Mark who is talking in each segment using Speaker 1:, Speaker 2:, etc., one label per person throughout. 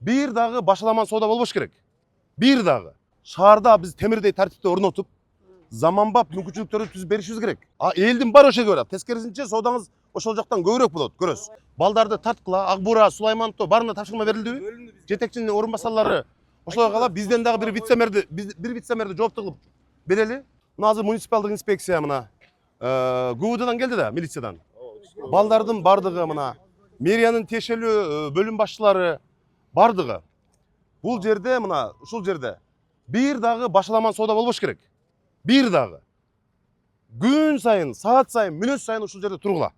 Speaker 1: бир дагы башаламан соода болбош керек. Бир дагы. Шаарда биз темирдей тартипти орнотуп, заманбап мүмкүнчүлүктөрдү түзүп беришибиз керек. Элдин баары ошо көрөт. Тескерисинче соодаңыз ошол жактан көбүрөөк болот, көрөсүз. Балдарды тарткыла, Акбура, Сулаймановдо баарына тапшырма берилдиби? Жетекчинин орун басарлары ошолорго кала бизден дагы бир вице-мэрди жоопту кылып берели. Мына азыр муниципалдык инспекция мына ГУВДдан келди да, милициядан. Балдардын бардыгы мына мэриянын тиешелүү бөлүм башчылары бардыгы. Бул жерде мына ушул жерде бир дагы башаламан соода болбош керек. Бир дагы. Күн сайын, саат сайын, мүнөт сайын ушул жерде тургула.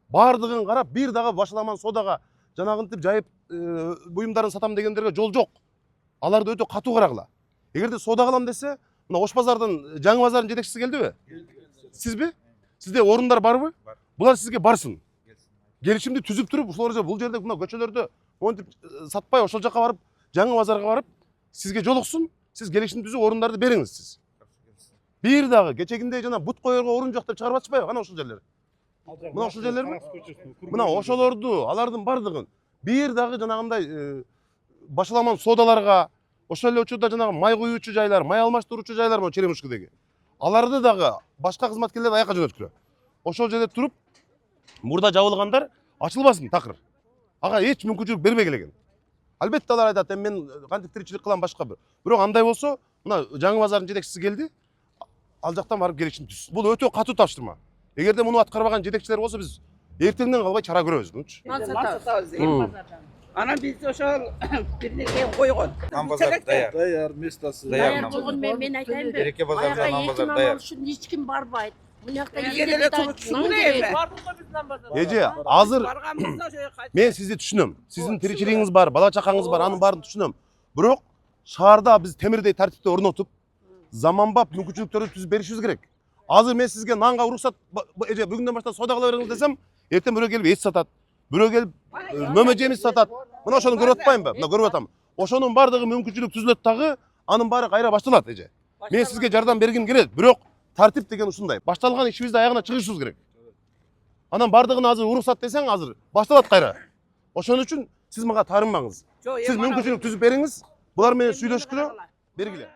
Speaker 1: Бардыгын карап, бир дагы башаламан соодага жанагынтип жайып буюмдарын сатам дегендерге жол жок. Аларды өтө катуу карагыла. Эгерде соода кылам десе, мына Ош базардын, Жаңы базардын жетекчиси келдиби? Сизби? Сизде орундар барбы? Булар сизге барсын. Келишимди түзүп туруп, ушулар бул жерде мына көчөлөрдө монтип сатпай ошол жака барып, Жаңы базарга барып, сизге жолуксун, сиз келишимди түзүп орундарды бериңиз сиз. Бир дагы кечегиндей жана бут коерго орун жок деп чыгарып атышпайбы? Кана ошол жерлер. Мына ошол жерлерби? Мына ошолорду, алардын бардыгын бир дагы жанагындай башаламан соодаларга, ошол эле учурда жанагы май куюучу жайлар, май алмаштыруучу жайлар болот Черемушкадеги. Аларды дагы башка кызматкерлерди аякка жөнөткүлө. Ошол жерде туруп, мурда жабылгандар ачылбасын такыр. Ага эч мүмкүнчүлүк бербей келген. Албетте алар айтат, мен кантип тиричилик кылам башка бир. Бирок андай болсо, мына Жаңы базардын жетекчиси келди, ал жактан барып келишим түз. Бул өтө катуу тапшырма. Эгерде муну аткарбаган жетекчилер болсо, биз эртеңден калбай чара көрөбүз.
Speaker 2: Анан биз ошол бир нерсе койгон.
Speaker 3: Даяр местосы.
Speaker 4: Даяр болгон мен айтайынбы?
Speaker 3: Береке базарда нан базар даяр.
Speaker 4: Үчүн эч ким барбайт. Мунакта
Speaker 2: Эле турчу эле.
Speaker 1: Эже, азыр мен сизди түшүнөм. Сиздин тиричилигиңиз бар, бала чакаңыз бар, анын баарын түшүнөм. Бирок шаарда биз темирдей тартипти орнотуп, заманбап мүмкүнчүлүктөрдү түзүп беришибиз керек. Азыр мен сизге нанга уруксат, эже бүгүндөн баштап соода кыла бериңиз десем, эртең бирөө келип эт сатат, бирөө келип мөмө жемиш сатат. Мына ошону көрүп атпаймынбы? Мына көрүп атам. Ошонун бардыгы мүмкүнчүлүк түзүлөт дагы, анын баары кайра башталат, эже. Мен сизге жардам бергим келет, бирок тартип деген ушундай. Башталган ишибизди аягына чыгышыбыз керек. Анан бардыгына азыр уруксат десең, азыр башталат кайра. Ошон үчүн сиз мага таарынбаңыз. Сиз мүмкүнчүлүк түзүп бериңиз, булар менен сүйлөшкүлө, бергиле.